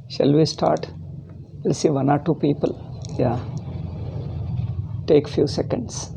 Shall we start? We'll see one or two people. Yeah. Take few seconds.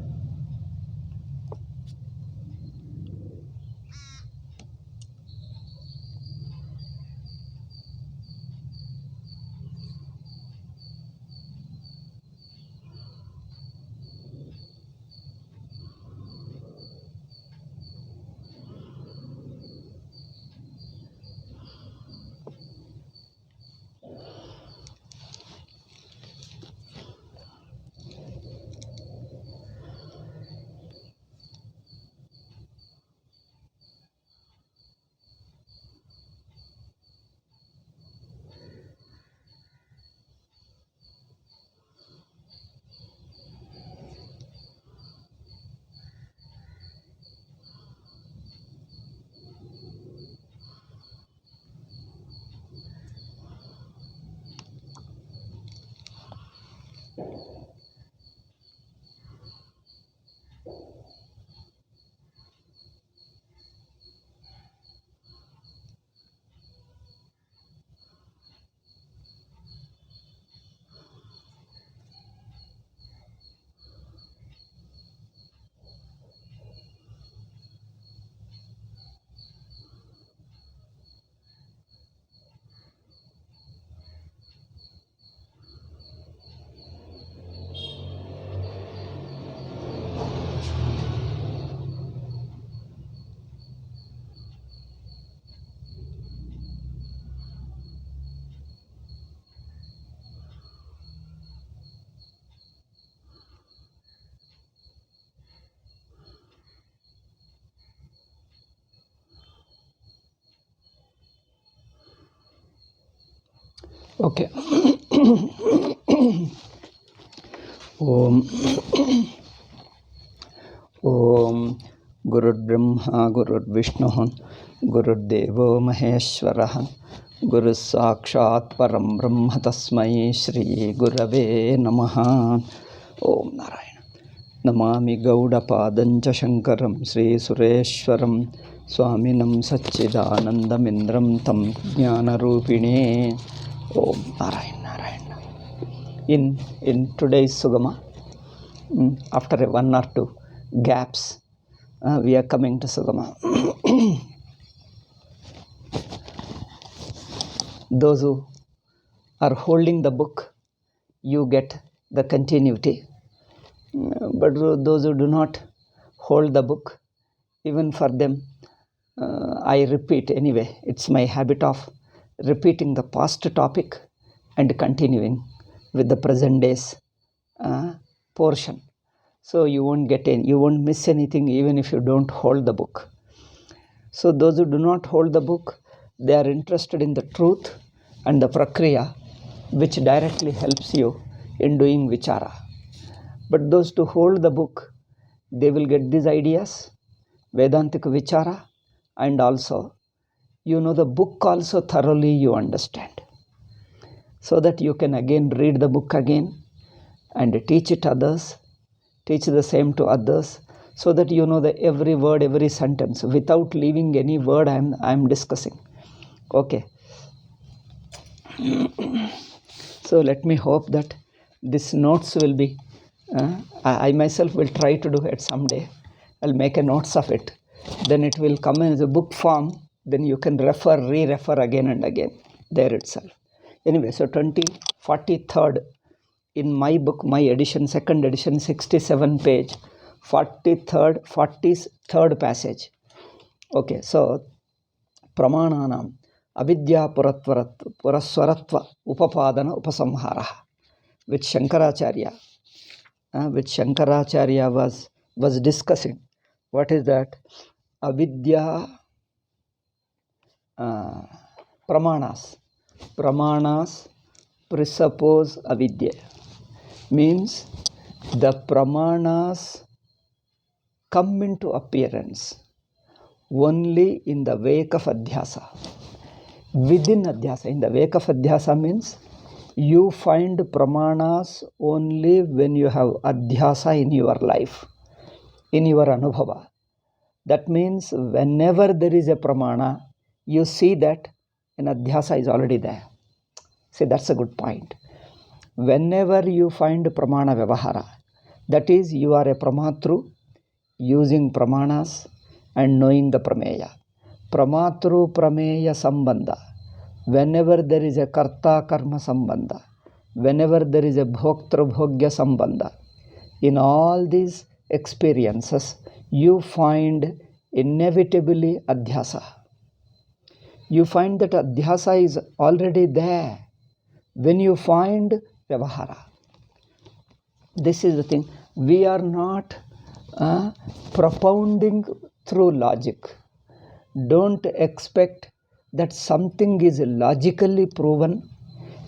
Okay. Om Om Gurur Brahma Gurur Vishnu Gurur Devo Maheshwara Guru Sakshat Param Brahma Tasmai Shri Gurave Namaha. Om Narayana. Namami Gauda Padancha Shankaram Sri Sureshwaram Swaminam Satchidanandam Indram Tam Jnana Rupine. Om Narayana. In today's Sugama, after one or two gaps, we are coming to Sugama. Those who are holding the book, you get the continuity. But those who do not hold the book, even for them, I repeat anyway. It's my habit of repeating the past topic and continuing with the present day's portion. So you won't miss anything even if you don't hold the book. So those who do not hold the book, they are interested in the truth and the prakriya, which directly helps you in doing vichara. But those who hold the book, they will get these ideas, Vedantic vichara, and also, the book also thoroughly you understand. So that you can again read the book again and teach it others, teach the same to others, so that you know the every word, every sentence, without leaving any word I am discussing. Okay. So let me hope that these notes will be, I myself will try to do it someday. I'll make a notes of it. Then it will come as a book form. Then you can re-refer again and again there itself. Anyway, so 43rd in my book, my edition, second edition, 67 page, 43rd passage. Okay, so Pramananam Avidya Puraswaratva Upapadana Upasamhara, which Shankaracharya which Shankaracharya was discussing. What is that? Avidya pramanas. Pramanas presuppose avidya. Means the pramanas come into appearance only in the wake of Adhyasa. Within Adhyasa, in the wake of Adhyasa means you find pramanas only when you have Adhyasa in your life, in your Anubhava. That means whenever there is a pramana, you see that an Adhyasa is already there. See, that's a good point. Whenever you find pramana vyavahara, that is, you are a pramatru using pramanas and knowing the prameya. Pramatru prameya sambandha. Whenever there is a karta karma sambandha, whenever there is a bhoktru bhogya sambandha, in all these experiences, you find inevitably Adhyasa. You find that Adhyasa is already there when you find Vyavahara. This is the thing. We are not propounding through logic. Don't expect that something is logically proven.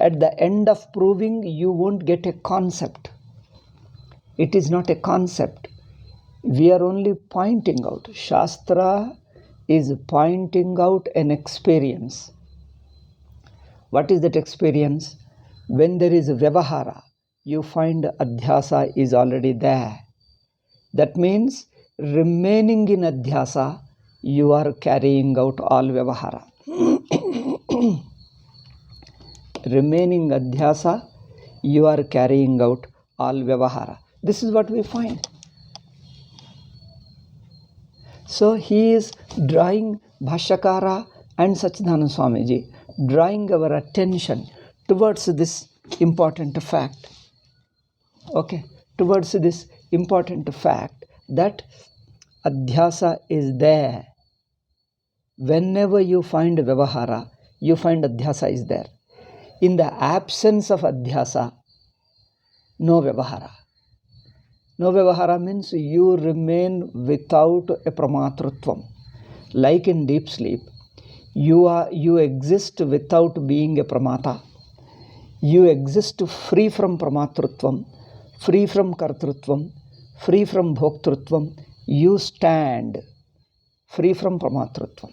At the end of proving, you won't get a concept. It is not a concept. We are only pointing out. Shastra is pointing out an experience. What is that experience? When there is Vyavahara, you find Adhyasa is already there. That means remaining in Adhyasa, you are carrying out all Vyavahara. Remaining Adhyasa, you are carrying out all Vyavahara. This is what we find. So he is drawing, Bhashyakara and Sachidananda Swamiji, drawing our attention towards this important fact. Okay, towards this important fact that Adhyasa is there. Whenever you find Vyavahara, you find Adhyasa is there. In the absence of Adhyasa, no Vyavahara. No Vyavahara means you remain without a pramatrutvam. Like in deep sleep, you exist without being a pramata. You exist free from pramatrutvam, free from kartrutvam, free from bhoktrutvam. You stand free from pramatrutvam.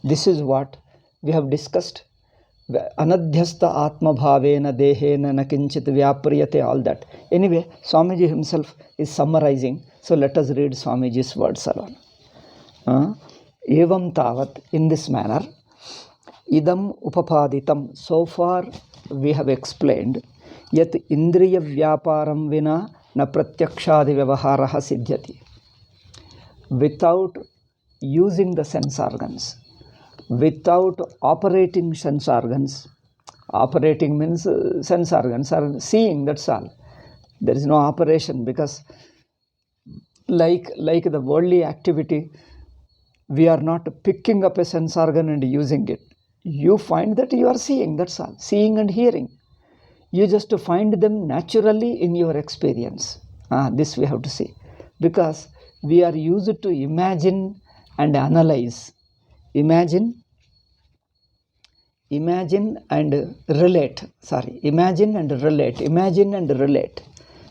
This is what we have discussed. Anadhyasta atma bhavena dehena na kinchit vyapriyate, all that. Anyway, Swamiji himself is summarizing. So let us read Swamiji's words alone. Evam tavat, in this manner, idam upapaditam, so far we have explained, yat indriya vyaparam vina na pratyakshadi vyavaharaha siddhyati. Without using the sense organs, without operating sense organs, operating means sense organs are seeing, that's all. There is no operation, because like the worldly activity, we are not picking up a sense organ and using it. You find that you are seeing, that's all. Seeing and hearing. You just find them naturally in your experience. This we have to see. Because we are used to imagine and analyze. Imagine and relate. Imagine and relate.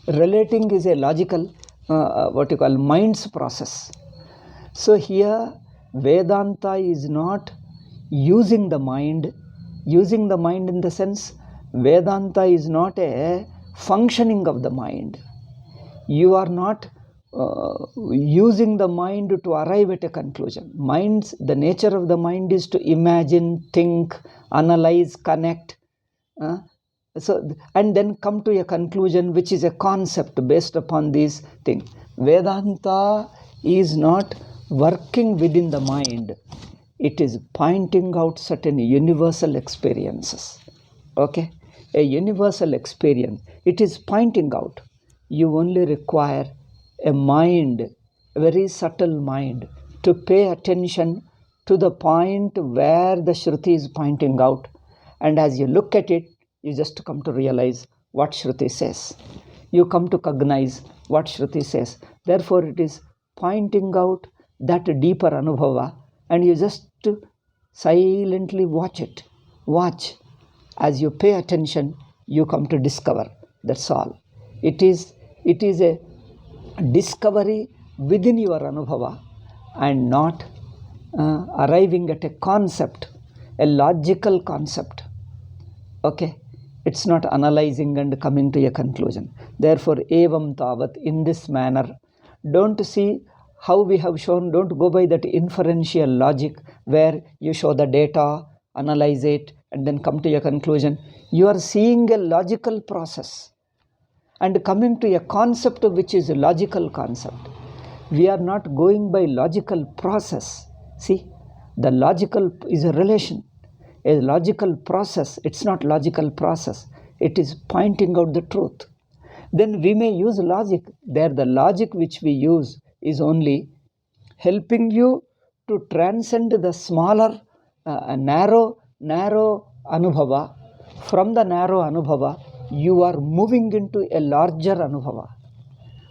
Relating is a logical, mind's process. So here, Vedanta is not using the mind in the sense, Vedanta is not a functioning of the mind. You are not using the mind to arrive at a conclusion. The nature of the mind is to imagine, think, analyze, connect, and then come to a conclusion which is a concept based upon these things. Vedanta is not working within the mind. It is pointing out certain universal experiences. Okay? A universal experience. It is pointing out. You only require a mind, a very subtle mind, to pay attention to the point where the Shruti is pointing out. And as you look at it, you just come to realize what Shruti says. you come to cognize what Shruti says. Therefore, it is pointing out that deeper Anubhava, and you just silently watch it. Watch. As you pay attention, you come to discover. That's all. It is a discovery within your Anubhava and not arriving at a concept, a logical concept. Okay? It's not analyzing and coming to a conclusion. Therefore, evam tavat, in this manner. Don't see how we have shown, don't go by that inferential logic where you show the data, analyze it, and then come to a conclusion. You are seeing a logical process and coming to a concept which is a logical concept. We are not going by logical process. See, the logical is a relation. A logical process, it's not logical process. It is pointing out the truth. Then we may use logic. There the logic which we use is only helping you to transcend the smaller, narrow Anubhava. From the narrow Anubhava, you are moving into a larger Anubhava.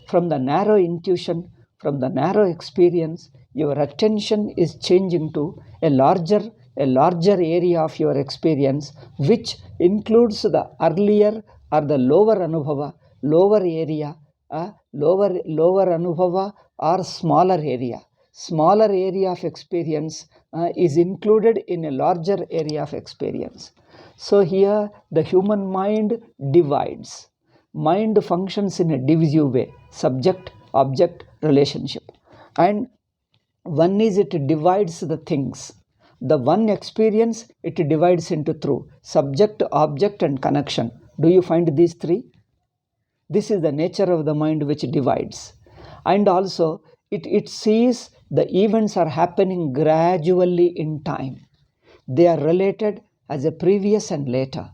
From the narrow intuition, from the narrow experience, your attention is changing to a larger area of your experience, which includes the earlier or the lower Anubhava, lower area, lower Anubhava or smaller area. Smaller area of experience is included in a larger area of experience. So here the human mind divides. Mind functions in a divisive way, subject, object, relationship. And one is it divides the things. The one experience, it divides into through subject, object, and connection. Do you find these three? This is the nature of the mind which divides. And also, it sees the events are happening gradually in time. They are related as a previous and later.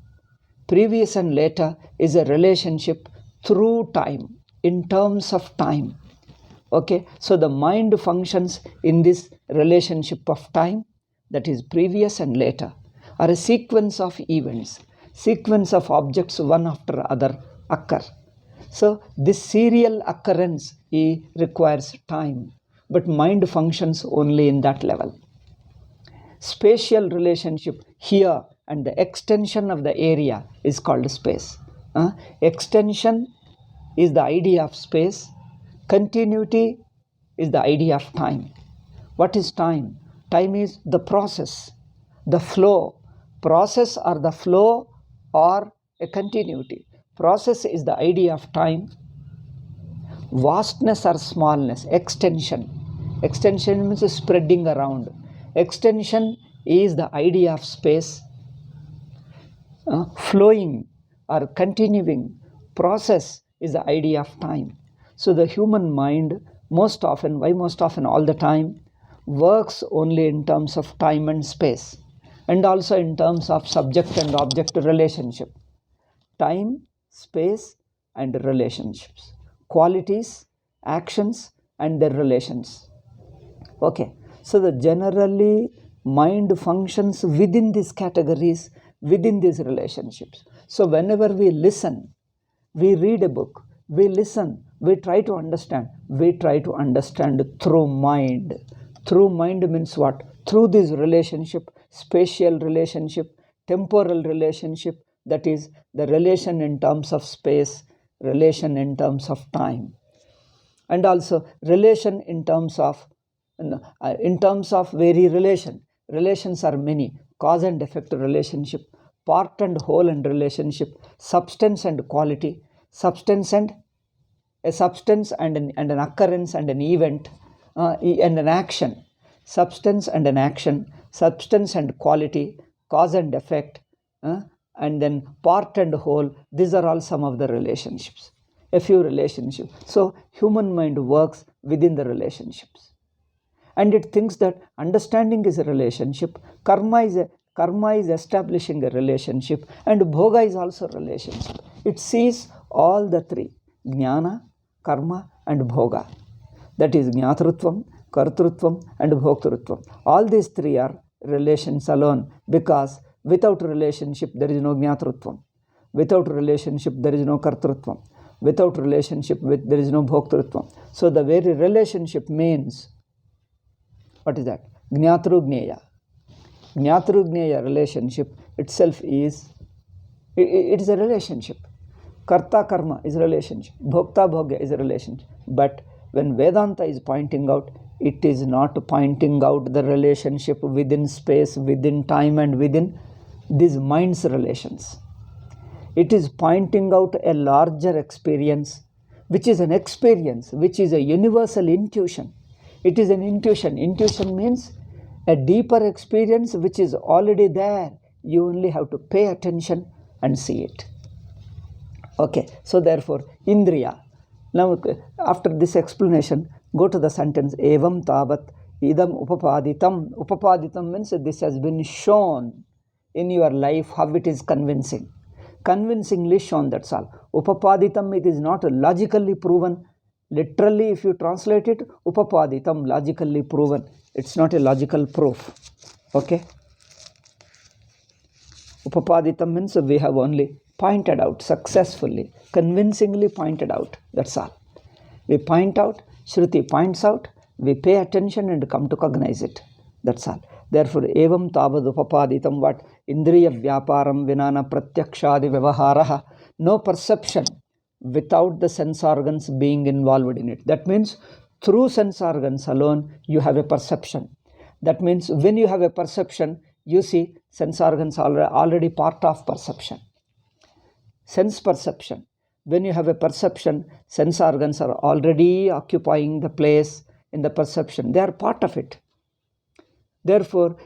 Previous and later is a relationship through time, in terms of time. Okay, so the mind functions in this relationship of time, that is previous and later, or a sequence of events, sequence of objects one after other occur. So this serial occurrence requires time, but mind functions only in that level. Spatial relationship here and the extension of the area is called space. Extension is the idea of space. Continuity is the idea of time. What is time? Time is the process, the flow. Process or the flow or a continuity. Process is the idea of time. Vastness or smallness, extension. Extension means spreading around. Extension is the idea of space. Flowing or continuing. Process is the idea of time. So the human mind most often, all the time, works only in terms of time and space, and also in terms of subject and object relationship. Time, space, and relationships. Qualities, actions, and their relations. Okay, so the generally mind functions within these categories, within these relationships. So whenever we listen, we read a book, we listen, we try to understand. We try to understand through mind. Through mind means what? Through this relationship, spatial relationship, temporal relationship, that is the relation in terms of space, relation in terms of time, and also relation in terms of very relation. Relations are many. Cause and effect relationship, part and whole and relationship, substance and quality, substance and a substance and an occurrence and an event and an action, substance and an action, substance and quality, cause and effect, and then part and whole. These are all some of the relationships, a few relationships. So human mind works within the relationships, and it thinks that understanding is a relationship, karma is establishing a relationship, and bhoga is also a relationship. It sees all the three, jnana, karma, and bhoga. That is jnatrutvam, kartrutvam, and bhoktrutvam. All these three are relations alone, because without relationship there is no jnatrutvam. Without relationship there is no kartrutvam. Without relationship, there is no bhoktritvam. So the very relationship means, what is that? Jnatru-jneya. Jnatru-jneya relationship itself is, it is a relationship. Karta karma is a relationship. Bhokta bhogya is a relationship. But when Vedanta is pointing out, it is not pointing out the relationship within space, within time, and within these mind's relations. It is pointing out a larger experience, which is an experience, which is a universal intuition. It is an intuition. Intuition means a deeper experience which is already there. You only have to pay attention and see it. Okay, so therefore, Indriya. Now, after this explanation, go to the sentence, Evam tavat idam upapaditam. Upapaditam means this has been shown in your life how it is convincing. Convincingly shown, that's all. Upapaditam, it is not logically proven. Literally, if you translate it, upapaditam, logically proven. It's not a logical proof. Okay? Upapaditam means we have only pointed out successfully, convincingly pointed out. That's all. We point out, Shruti points out, we pay attention and come to cognize it. That's all. Therefore, evam tavad upapaditam, what? Indriya vyaparam vinana pratyakshadi vyavaharaha. No perception without the sense organs being involved in it. That means through sense organs alone, you have a perception. That means when you have a perception, you see sense organs are already part of perception. Sense perception. When you have a perception, sense organs are already occupying the place in the perception. They are part of it. Therefore,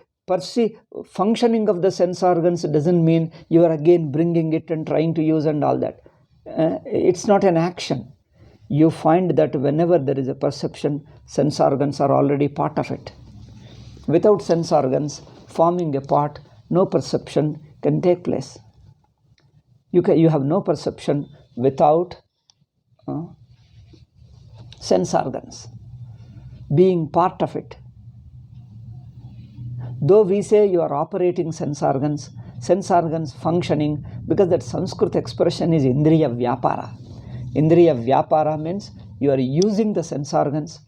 functioning of the sense organs doesn't mean you are again bringing it and trying to use and all that. It's not an action. You find that whenever there is a perception, sense organs are already part of it. Without sense organs forming a part, no perception can take place. You have no perception without sense organs being part of it. Though we say you are operating sense organs functioning, because that Sanskrit expression is Indriya Vyapara. Indriya Vyapara means you are using the sense organs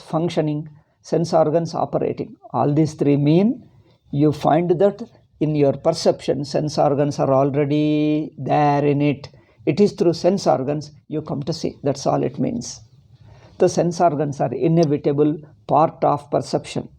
functioning, sense organs operating. All these three mean you find that in your perception, sense organs are already there in it. It is through sense organs you come to see. That's all it means. The sense organs are inevitable part of perception.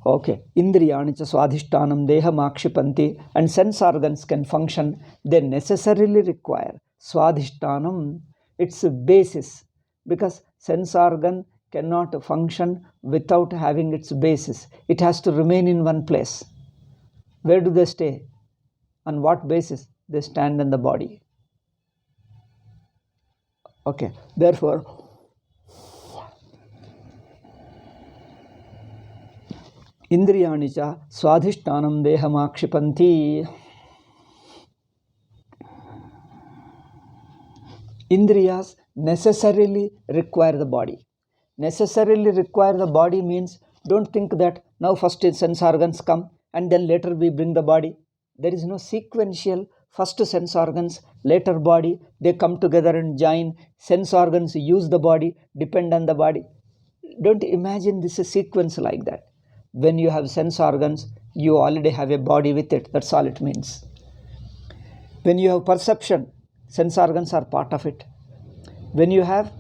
Okay, Indriyani cha swadhishtanam deham akshipanti, and sense organs can function. They necessarily require swadhishtanam, its a basis, because sense organ cannot function without having its basis. It has to remain in one place. Where do they stay? On what basis? They stand in the body. Okay, therefore, Indriyani cha swadhishtanam deham akshipanti. Indriyas necessarily require the body. Necessarily require the body means, don't think that now first sense organs come and then later we bring the body. There is no sequential, first sense organs, later body. They come together and join. Sense organs use the body, depend on the body. Don't imagine this a sequence like that. When you have sense organs, you already have a body with it. That's all it means. When you have perception, sense organs are part of it. When you have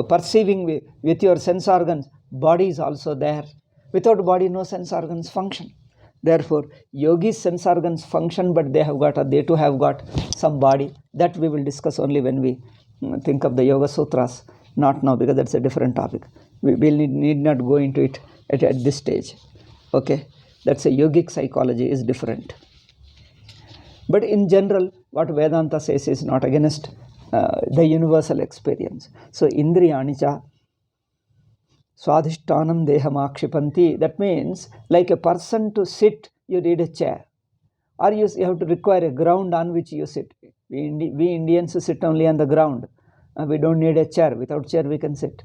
perceiving with your sense organs, body is also there. Without body, no sense organs function. Therefore, yogis' sense organs function, but they too have got some body. That we will discuss only when we think of the Yoga Sutras. Not now, because that's a different topic. We will need not go into it at this stage. Okay, that's a yogic psychology is different. But in general, what Vedanta says is not against the universal experience. So, Indriyani cha swadhishtanam deham akshipanti. That means, like a person to sit, you need a chair. Or you have to require a ground on which you sit. We Indians sit only on the ground. We don't need a chair. Without chair, we can sit.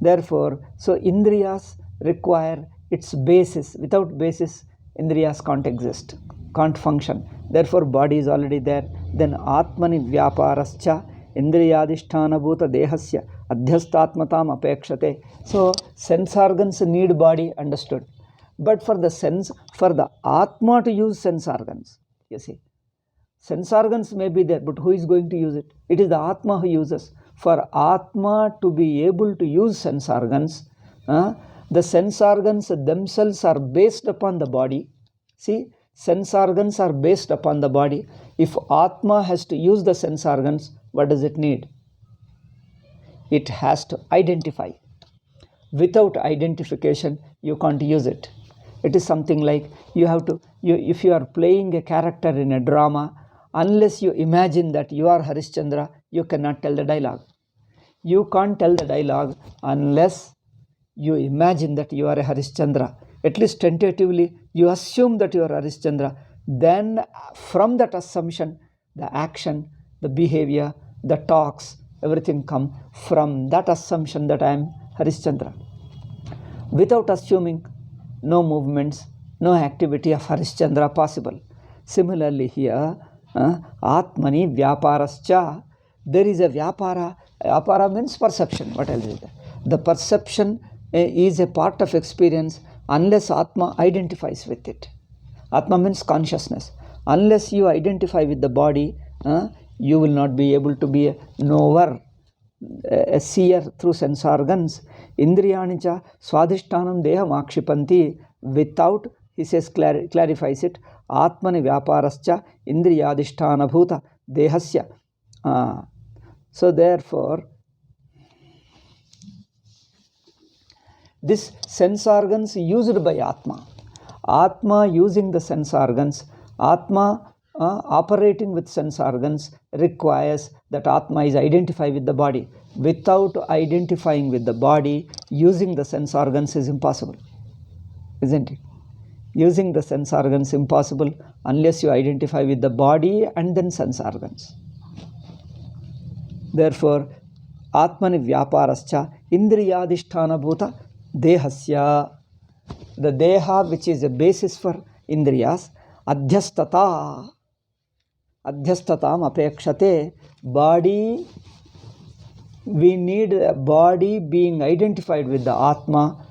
Therefore, so Indriyas require its basis. Without basis, Indriyas can't exist. can't function. Therefore, body is already there. Then Atmani Vyaparascha Indriyadishthana Bhuta Dehasya Adhyastatmatam Apekshate. So, sense organs need body, understood. But for the Atma to use sense organs, you see. Sense organs may be there, but who is going to use it? It is the Atma who uses. For Atma to be able to use sense organs, the sense organs themselves are based upon the body. See, sense organs are based upon the body. If Atma has to use the sense organs, what does it need? It has to identify. Without identification, you can't use it. It is something like if you are playing a character in a drama, unless you imagine that you are Harishchandra, you cannot tell the dialogue. You can't tell the dialogue unless you imagine that you are a Harishchandra. At least tentatively, you assume that you are Harishchandra. Then from that assumption, the action, the behavior, the talks, everything come from that assumption that I am Harishchandra. Without assuming, no movements, no activity of Harishchandra possible. Similarly here, Atmani Vyaparascha, there is a Vyapara. Vyapara means perception. What else is that? The perception is a part of experience unless Atma identifies with it. Atma means consciousness. Unless you identify with the body, you will not be able to be a knower, a seer through sense organs. Indriyanicha swadhishtanam deham akshipanti. Without, he says, clarifies it, Atmani Vyaparascha Indriyadhisthana Bhuta Dehasya. So therefore, this sense organs used by Atma. Atma using the sense organs, Atma operating with sense organs requires that Atma is identified with the body. Without identifying with the body, using the sense organs is impossible. Isn't it? Using the sense organs impossible unless you identify with the body and then sense organs. Therefore, Atmani Vyaparascha Indriyadhisthana Bhuta Dehasya. The Deha, which is a basis for Indriyas, Adhyastata. Adhyastatam apekshate. Body, we need a body being identified with the Atma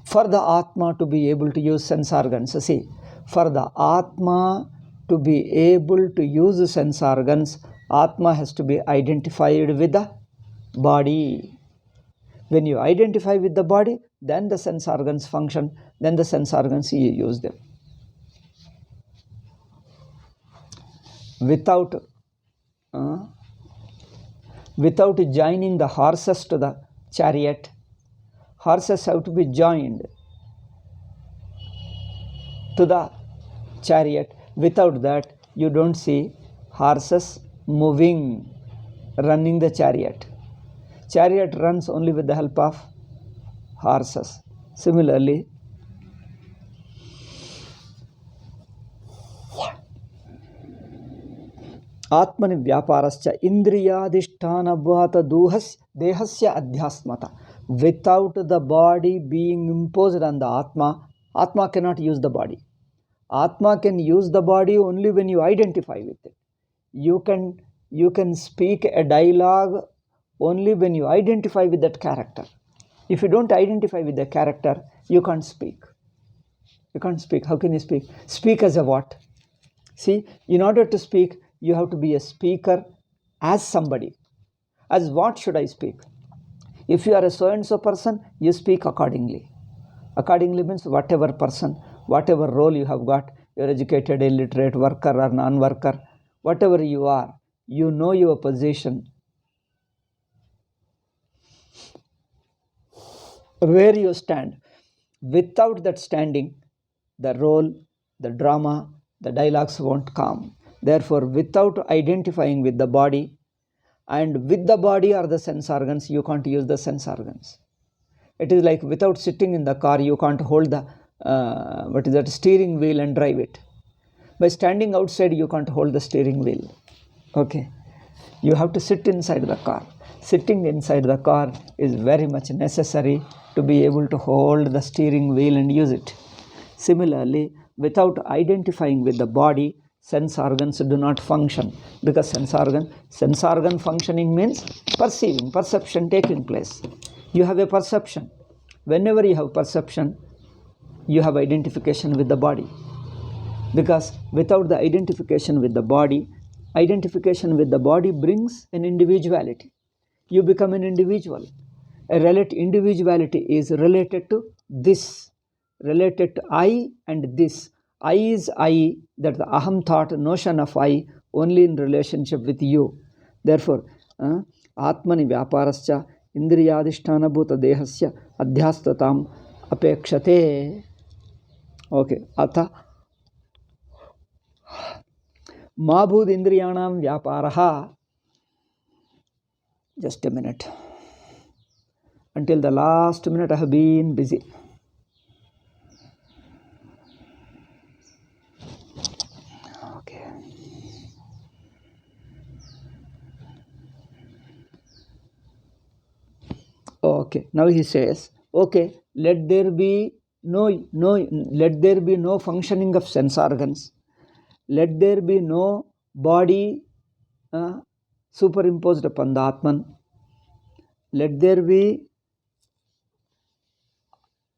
for the Atma to be able to use sense organs. See, for the Atma to be able to use sense organs, Atma has to be identified with the body. When you identify with the body, then the sense organs function, then the sense organs you use them. Without joining the horses to the chariot, horses have to be joined to the chariot. Without that, you don't see horses moving, running the chariot. Chariot runs only with the help of horses. Similarly, Atmani Vyaparascha Indriyadhisthana Bhata Dehasya Adhyasmata. Without the body being imposed on the Atma, Atma cannot use the body. Atma can use the body only when you identify with it. You can speak a dialogue only when you identify with that character. If you don't identify with the character, you can't speak. You can't speak. How can you speak? Speak as a what? See, in order to speak, you have to be a speaker as somebody. As what should I speak? If you are a so-and-so person, you speak accordingly. Accordingly means whatever person, whatever role you have got, you're educated, illiterate, worker or non-worker, whatever you are, you know your position, where you stand. Without that standing, the role, the drama, the dialogues won't come. Therefore, without identifying with the body, and with the body are the sense organs, you can't use the sense organs. It is like without sitting in the car, you can't hold the steering wheel and drive it. By standing outside, you can't hold the steering wheel. Okay. You have to sit inside the car. Sitting inside the car is very much necessary to be able to hold the steering wheel and use it. Similarly, without identifying with the body, sense organs do not function. Because sense organ functioning means perceiving, perception taking place. You have a perception. Whenever you have perception, you have identification with the body. Because without the identification with the body brings an individuality. You become an individual. Individuality is related to this, related to I and this. I is I, that the aham thought, notion of I, only in relationship with you. Therefore, atmani vyaparascha indriyadhisthana bhuta dehasya adhyastatam apekshate. Okay, atha Mabhud indriyanam vyaparaha. Just a minute. Until the last minute I have been busy. Okay. Okay. Now he says, okay, let there be no functioning of sense organs. Let there be no body superimposed upon the Atman. Let there be,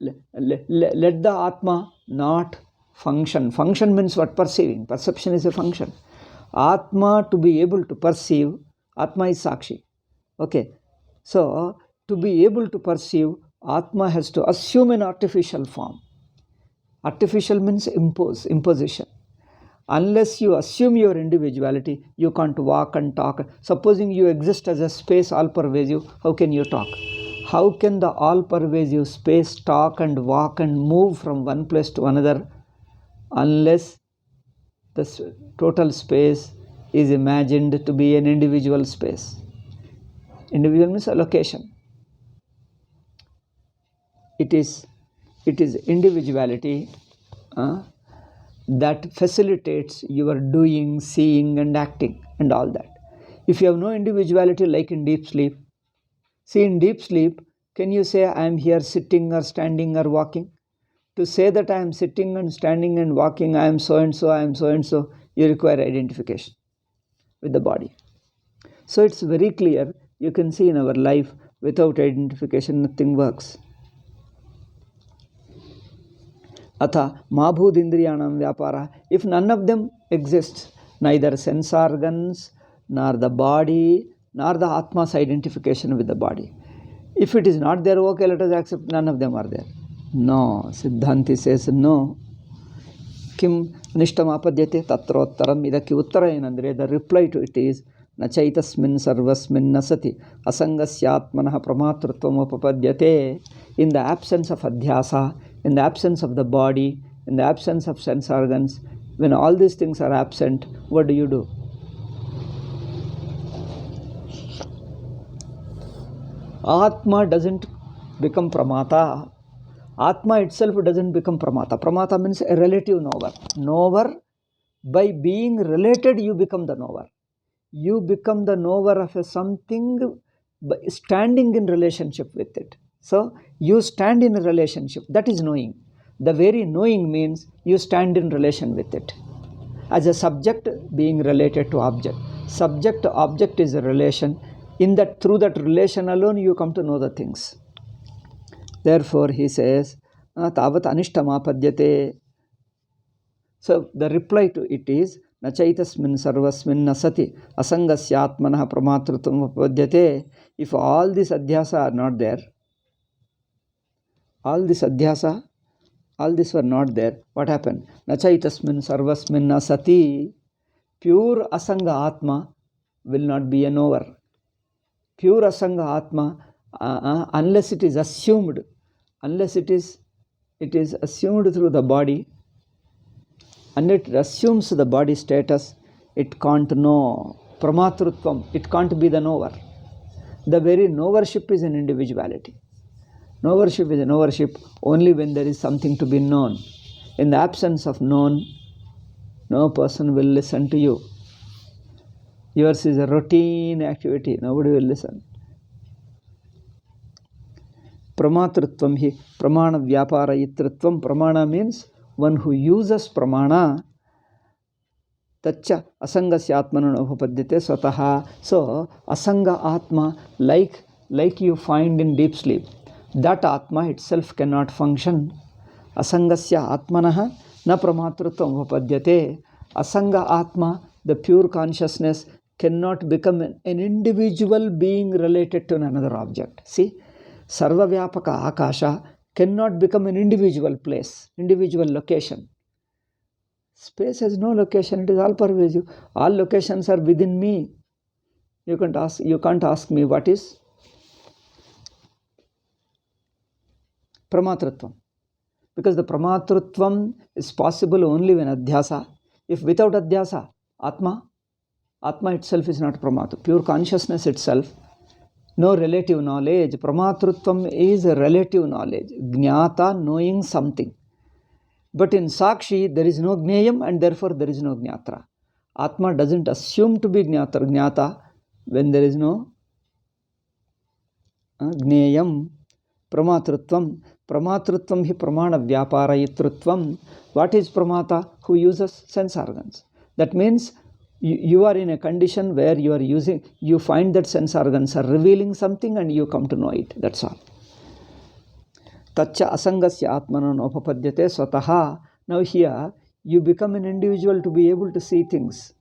let the Atma not function. Function means what? Perceiving. Perception is a function. Atma, to be able to perceive, Atma is Sakshi. Okay. So, to be able to perceive, Atma has to assume an artificial form. Artificial means imposition. Unless you assume your individuality, you can't walk and talk. Supposing you exist as a space all-pervasive, how can you talk? How can the all-pervasive space talk and walk and move from one place to another unless the total space is imagined to be an individual space? Individual means a location. It is individuality that facilitates your doing, seeing and acting and all that. If you have no individuality, like in deep sleep, see, in deep sleep, can you say I am here sitting or standing or walking? To say that I am sitting and standing and walking, I am so and so, I am so and so, you require identification with the body. So it's very clear, you can see in our life, without identification nothing works. Atha mabhud indriyanam vyapara. If none of them exists, neither sense organs, nor the body, nor the Atma's identification with the body. If it is not there, okay, let us accept none of them are there. No, Siddhanti says no. Kim nishtamapadyate tatrottaram idaki uttara enandre. The reply to it is nachaitasmin sarvasmin nasati asangasyatmanah pramatrutvam upapadyate. In the absence of adhyasa, in the absence of the body, in the absence of sense organs, when all these things are absent, what do? Atma doesn't become pramata. Atma itself doesn't become pramata. Pramata means a relative knower. Knower, by being related, you become the knower. You become the knower of something by standing in relationship with it. So, you stand in a relationship. That is knowing. The very knowing means you stand in relation with it. As a subject being related to object. Subject to object is a relation. In that, through that relation alone, you come to know the things. Therefore, he says, tavat anishtamapadyate. So, the reply to it is, nachaitasmin sarvasmin nasati asangasyatmanah pramatrutvam upapadyate. If all these adhyasa are not there, all these were not there, what happened? Nachaitasmin sarvasmin nasati. Pure asanga atma will not be a knower. Pure asanga atma, unless it is assumed, unless it is assumed through the body, and it assumes the body status, it can't know. Pramatrutvam, it can't be the knower. The very knowership is an individuality. Knowership is a knowership only when there is something to be known. In the absence of known, no person will listen to you. Yours is a routine activity, nobody will listen. Pramatrutvam hi pramana vyapara itratvam. Pramana means one who uses pramana, Tacha asangasya atmana upapadyate swataha. So asanga atma, like you find in deep sleep, that atma itself cannot function. Asangasya atmanaha na pramatrutvam upapadyate. Asanga atma, the pure consciousness, cannot become an individual being related to another object. See, sarva vyapaka akasha cannot become an individual place, individual location. Space has no location, it is all pervasive. All locations are within me. You can't ask me what is pramatrutvam. Because the pramatrutvam is possible only when adhyasa. If without adhyasa, atma itself is not pramatra. Pure consciousness itself, no relative knowledge. Pramatrutvam is a relative knowledge. Jnata, knowing something. But in Sakshi, there is no Gneyam and therefore there is no Jnatra. Atma doesn't assume to be Jnata when there is no Gneyam. Pramatrutvam hi pramana vyaparayitrutvam. What is pramata? Who uses sense organs. That means you are in a condition where you find that sense organs are revealing something and you come to know it. That's all. Tacha asangasya atmana upapadyate swataha. Now here, you become an individual to be able to see things.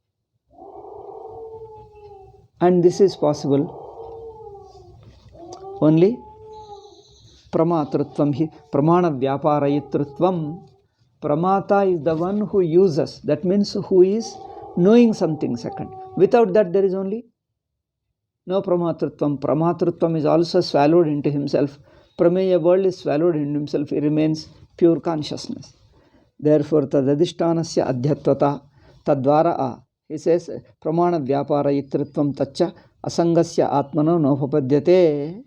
And this is possible only pramatrutvam hi pramana vyaparayitrutvam. Pramata is the one who uses. That means who is knowing something second. Without that, there is only no pramatrutvam. Pramatrutvam is also swallowed into himself. Prameya world is swallowed in himself. He remains pure consciousness. Therefore, tadadishtanasya adhyatvata tadvara. He says, pramana vyaparayitrutvam tacha asangasya atmana nopapadyate.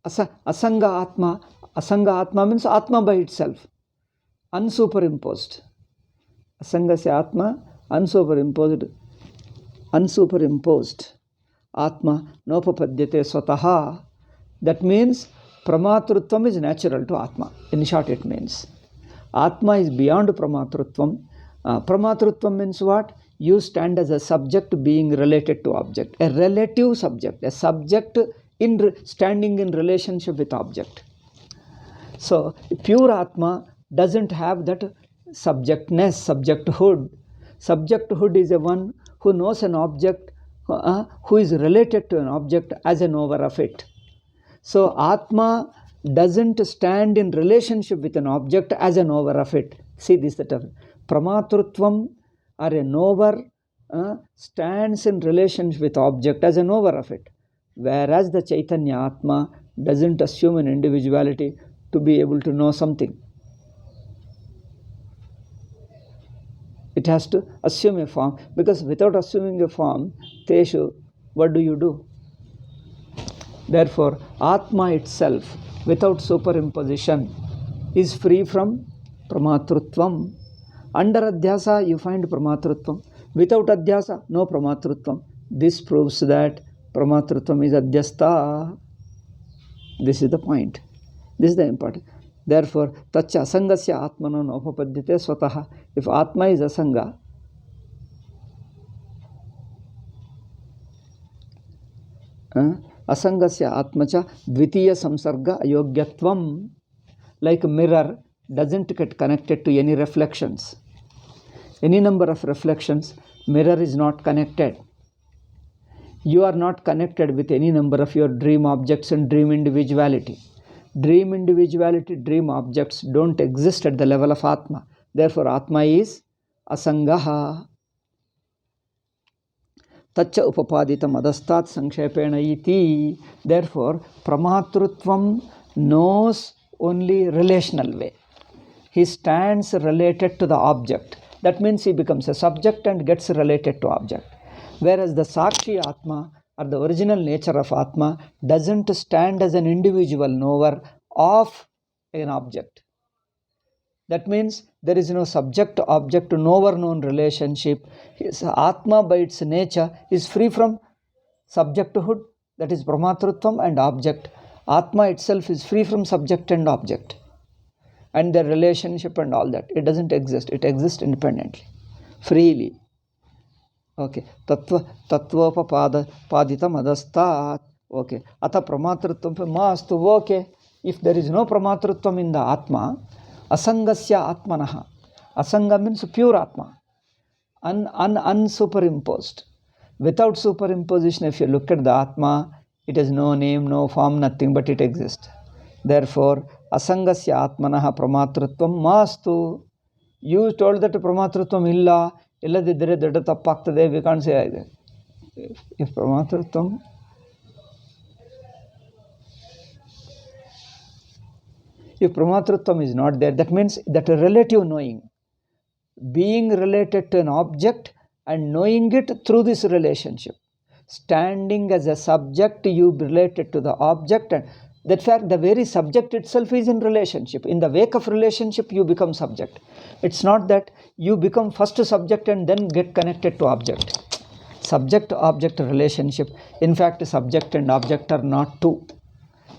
Asanga atma means atma by itself, unsuperimposed. Asangasya atma, unsuperimposed. Atma nopapadyate swataha. That means pramatrutvam is natural to atma. In short, it means atma is beyond pramatrutvam. Pramatrutvam means what? You stand as a subject being related to object, a relative subject, a subject standing in relationship with object. So pure atma doesn't have that subjectness, subjecthood. Subjecthood is a one who knows an object, who is related to an object as a knower of it. So atma doesn't stand in relationship with an object as a knower of it. See this, that pramatrutvam or a knower stands in relationship with object as a knower of it. Whereas the Chaitanya Atma doesn't assume an individuality to be able to know something. It has to assume a form, because without assuming a form, Teshu, what do you do? Therefore, Atma itself, without superimposition, is free from pramatrutvam. Under Adhyasa, you find pramatrutvam. Without Adhyasa, no pramatrutvam. This proves that pramatrutvam is adhyasta. This is the point. This is the important. Therefore, tacha asangasya atmana nopapadyate swataha. If atma is asanga, asangasya atmacha dvitiya samsarga ayogyatvam. Like a mirror doesn't get connected to any reflections. Any number of reflections, mirror is not connected. You are not connected with any number of your dream objects and dream individuality. Dream individuality, dream objects don't exist at the level of Atma. Therefore, Atma is asangaha. Tacha upapadita madastat sankhepena iti. Therefore, pramatrutvam knows only relational way. He stands related to the object. That means he becomes a subject and gets related to object. Whereas the Sakshi Atma, or the original nature of Atma, doesn't stand as an individual knower of an object. That means there is no subject-object knower-known relationship. His Atma by its nature is free from subjecthood, that is pramatrutvam, and object. Atma itself is free from subject and object and their relationship and all that. It doesn't exist. It exists independently, freely. Okay. Tattvopapada padita madastat. Okay. Ata pramatritvam mastu. Okay. If there is no pramatritvam in the Atma, asangasya atmanaha. Asanga means pure Atma. Unsuperimposed. Without superimposition, if you look at the Atma, it has no name, no form, nothing, but it exists. Therefore, asangasya atmanaha pramatritvam mastu. You told that pramatritvam illa, illadiddare dodda tappaagtade, we can't say either. If pramatritvam, is not there, that means that a relative knowing, being related to an object and knowing it through this relationship. Standing as a subject, you related to the object, and that fact, the very subject itself is in relationship. In the wake of relationship, you become subject. It's not that you become first subject and then get connected to object. Subject-object relationship. In fact, subject and object are not two.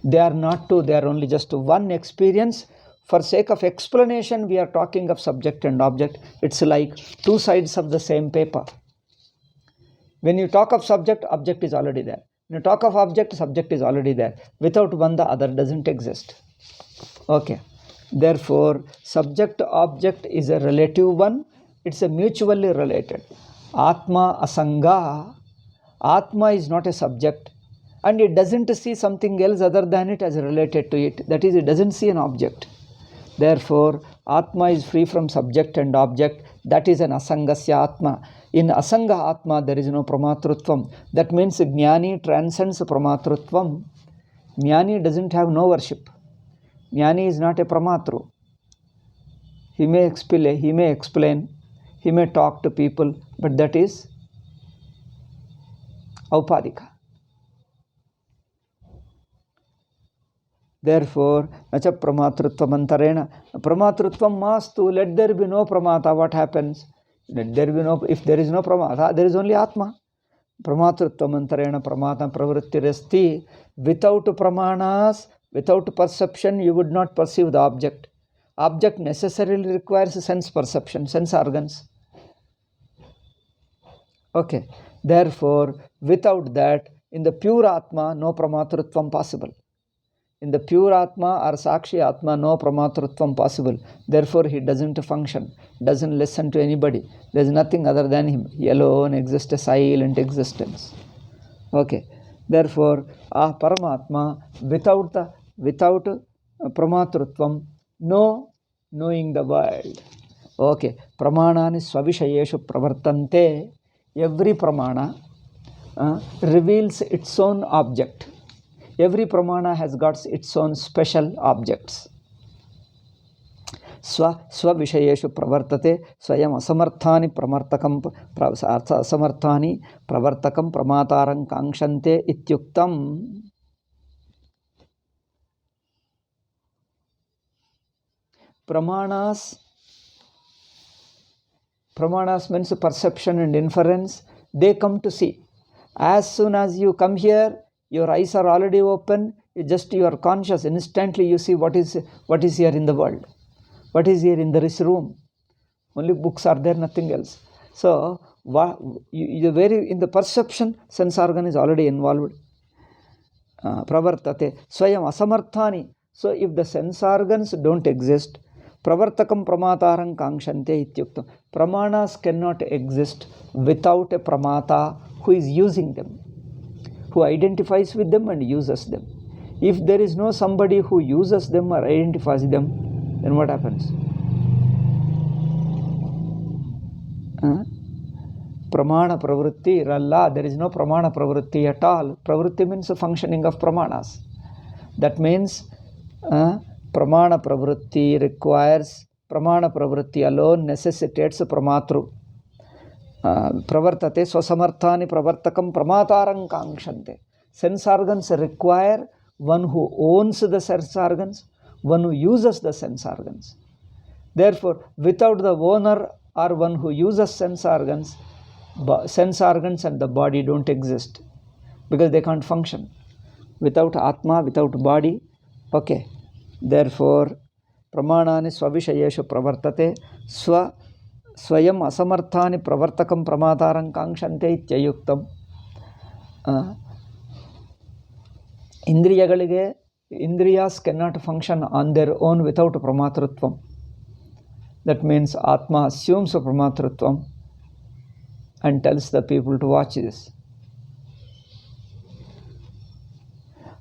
They are not two. They are only just one experience. For sake of explanation, we are talking of subject and object. It's like two sides of the same paper. When you talk of subject, object is already there. When you talk of object, subject is already there. Without one, the other doesn't exist. Okay. Therefore, subject-object is a relative one. It's a mutually related. Atma asanga. Atma is not a subject. And it doesn't see something else other than it as related to it. That is, it doesn't see an object. Therefore, Atma is free from subject and object. That is an asangasya Atma. In asanga Atma, there is no pramatrutvam. That means Jnani transcends pramatrutvam. Jnani doesn't have no worship. Jnani is not a pramatru. He may explain, he may talk to people, but that is aupadika. Therefore, nacha pramatrutvam antarena. Pramatrutvam mastu. Let there be no pramata. What happens? Let there be no, if there is no pramata, there is only Atma. Pramatrutvam antarena pramata pravrittirasti. Without pramanas, without perception, you would not perceive the object. Object necessarily requires sense perception, sense organs. Okay. Therefore, without that, in the pure Atma, no pramatrutvam possible. In the pure Atma or Sakshi Atma, no pramatrutvam possible. Therefore, he doesn't function, doesn't listen to anybody. There is nothing other than him. He alone exists, a silent existence. Okay. Therefore, Paramatma, without pramatrutvam, no knowing the world. Okay. Pramanani svavishayeshu pravartante. Every pramana reveals its own object. Every pramana has got its own special objects. Svavishayeshu pravartate swayam asamarthani pravartakam pramatarang kankshante ityuktam. Pramanas means perception and inference. They come to see. As soon as you come here, your eyes are already open. You are conscious. Instantly you see what is here in the world. What is here in this room. Only books are there, nothing else. So, in the perception, sense organ is already involved. Pravartate. Swayam asamarthani. So, if the sense organs don't exist, pravartakam pramatarang kankshante ityuktam. Pramanas cannot exist without a pramata who is using them, who identifies with them and uses them. If there is no somebody who uses them or identifies them, then what happens? Pramana pravritti ralla. There is no pramana pravritti at all. Pravritti means the functioning of pramanas. That means pramana pravritti requires, pramana pravritti alone necessitates pramatru. Pravartate swasamarthani pravartakam pramatarang kankshante. Sense organs require one who owns the sense organs, one who uses the sense organs. Therefore, without the owner or one who uses sense organs and the body don't exist because they can't function. without Atma, without body. Okay. Therefore, pramanani svavishayeshu pravartate swayam asamarthani pravartakam pramataram kankshante ityayuktam. Indriyas cannot function on their own without pramatrutvam. That means Atma assumes a pramatrutvam and tells the people to watch this.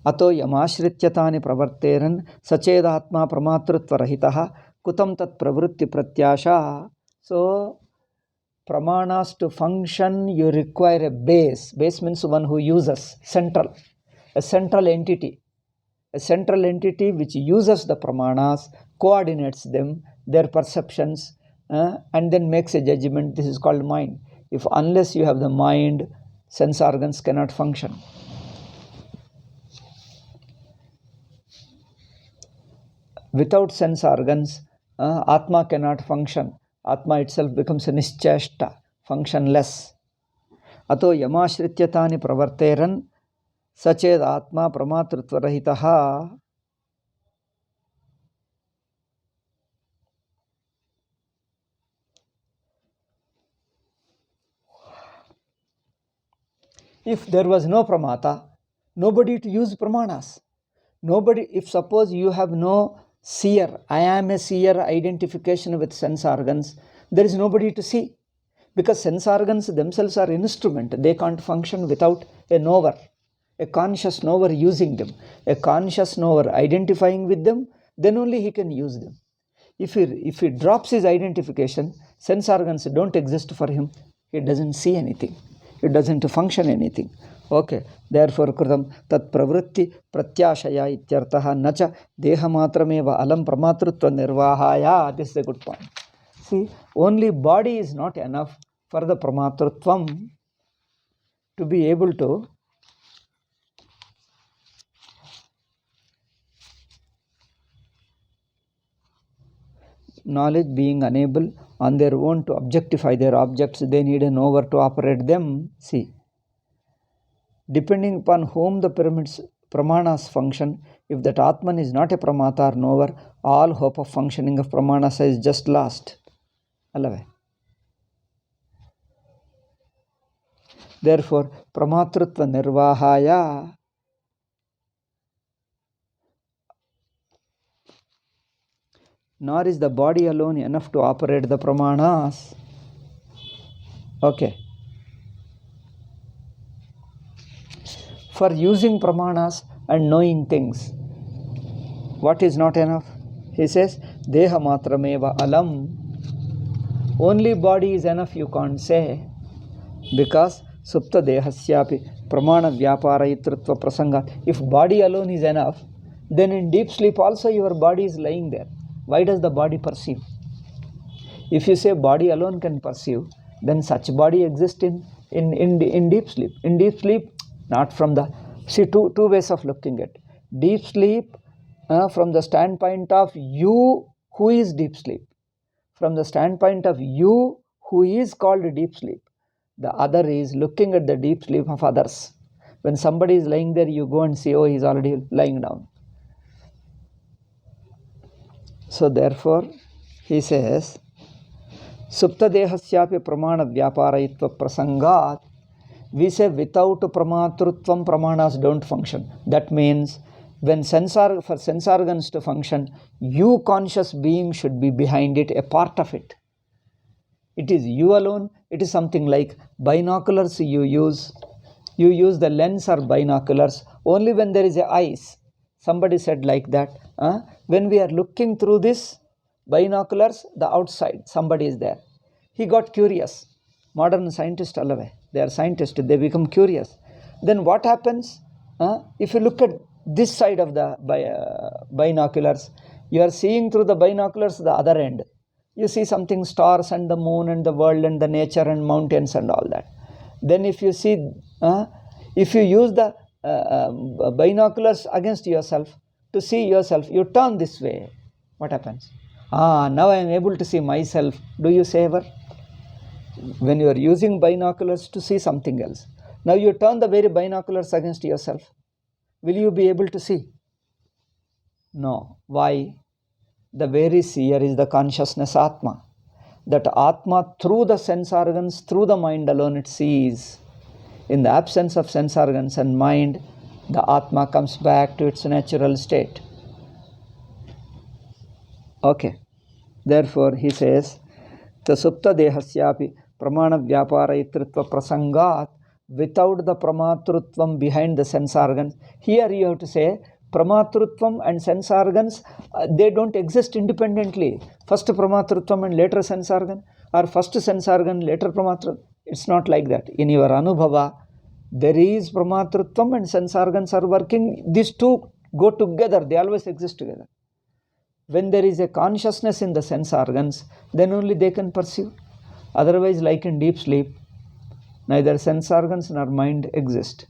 Ato yamashrityatani pravarteran sachedatma pramatrutva rahitaha kutam tat pravrutti pratyasha. So, pramanas to function, you require a base. Base means one who uses, central. A central entity. A central entity which uses the pramanas, coordinates them, their perceptions, and then makes a judgment. This is called mind. Unless you have the mind, sense organs cannot function. Without sense organs, Atma cannot function. Atma itself becomes a nischeshta, functionless. Ato yamashrityatani pravarteran sached Atma pramatrutva rahitaha. If there was no pramata, nobody to use pramanas. Nobody, if suppose you have no seer, I am a seer identification with sense organs, there is nobody to see. Because sense organs themselves are instrument. They can't function without a knower, a conscious knower using them, a conscious knower identifying with them, then only he can use them. If he drops his identification, sense organs don't exist for him. He doesn't see anything. It doesn't function anything. Okay. Therefore, Kritam tat pravritti pratyashaya ityartaha nacha deha matrameva alam pramatrutva nirvahaya. This is a good point. See, only body is not enough for the pramatrutvam to be able to knowledge being unable on their own to objectify their objects, they need a knower to operate them. See, depending upon whom the pramanas function, if that Atman is not a pramata or knower, all hope of functioning of pramanas is just lost. Allave. Therefore, pramatrutva nirvahaya, nor is the body alone enough to operate the pramanas. Okay. For using pramanas and knowing things, what is not enough? He says, deha matrameva alam. Only body is enough, you can't say. Because supta dehasyapi pramana vyaparayitritva prasangat. If body alone is enough, then in deep sleep also your body is lying there. Why does the body perceive? If you say body alone can perceive, then such body exists in deep sleep. In deep sleep, not from the... See, two ways of looking at deep sleep from the standpoint of you who is deep sleep. From the standpoint of you who is called deep sleep. The other is looking at the deep sleep of others. When somebody is lying there, you go and see, oh, he's already lying down. So therefore, he says, supta dehasyapi pramana vyaparayitva prasangat. We say without pramatrutvam, pramanas don't function. That means when for sense organs to function, you conscious being should be behind it, a part of it. It is you alone. It is something like binoculars you use. You use the lens or binoculars only when there is a eyes. Somebody said like that. When we are looking through this binoculars, the outside, somebody is there. He got curious. Modern scientists, they are scientists, they become curious. Then what happens? If you look at this side of the binoculars, you are seeing through the binoculars the other end. You see something, stars and the moon and the world and the nature and mountains and all that. Then if you see, if you use the binoculars against yourself to see yourself, you turn this way. What happens? Now I am able to see myself. Do you say ever? When you are using binoculars to see something else, now you turn the very binoculars against yourself. will you be able to see? No. Why? The very seer is the consciousness Atma. That Atma, through the sense organs, through the mind alone, it sees. In the absence of sense organs and mind, the Atma comes back to its natural state. Okay. Therefore, he says, Tasupta dehasyapi pramana vyaparayitritva prasangat, without the pramatrutvam behind the sense organs. Here you have to say, pramatrutvam and sense organs, they don't exist independently. First pramatrutvam and later sense organ, or first sense organ, later pramatrutvam. It's not like that. In your anubhava, there is pramatrutvam and sense organs are working. These two go together. They always exist together. When there is a consciousness in the sense organs, then only they can perceive. Otherwise, like in deep sleep, neither sense organs nor mind exist.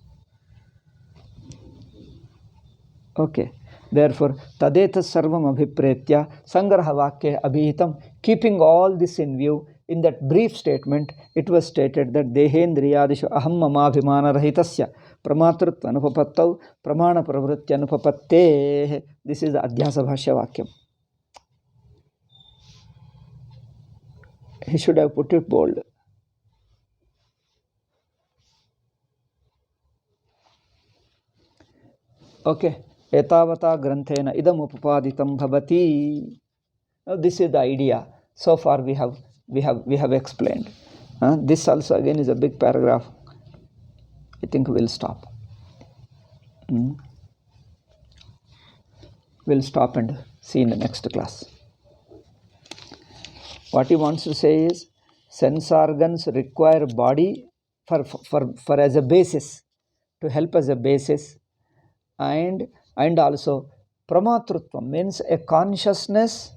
Okay. Therefore, tadeta sarvam abhipretya sangraha vakya abhihitam. Keeping all this in view, in that brief statement, it was stated that dehendriyadishu aham mamabhimana rahitasya pramatrutva anupapattau pramana pravritya anupapatte. This is the Adhyasa Bhashya Vakyam. He should have put it bold. Okay. Etavata granthena idam upapaditam bhavati. Now this is the idea. So far we have explained. This also again is a big paragraph. I think we'll stop. We'll stop and see in the next class. What he wants to say is, sense organs require body for as a basis, to help as a basis, and also pramatrutvam means a consciousness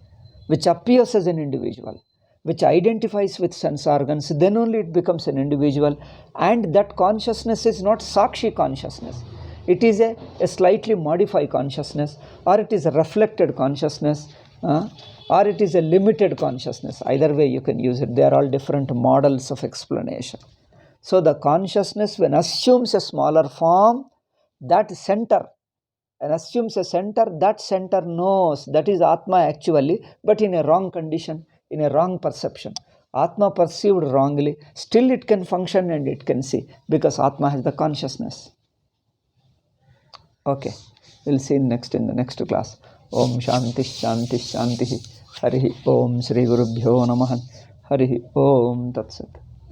which appears as an individual, which identifies with sense organs. Then only it becomes an individual, and that consciousness is not sakshi consciousness. It is a slightly modified consciousness, or it is a reflected consciousness, or it is a limited consciousness. Either way you can use it. They are all different models of explanation. So the consciousness, when assumes a smaller form, that center, and assumes a center, that center knows that is Atma actually, but in a wrong condition, in a wrong perception. Atma perceived wrongly, still it can function and it can see, because Atma has the consciousness. Okay, we'll see in the next class. Om Shanti Shanti Shanti. Harihi Om Sri Gurubhyo Namaha. Harihi Om Tat Sat.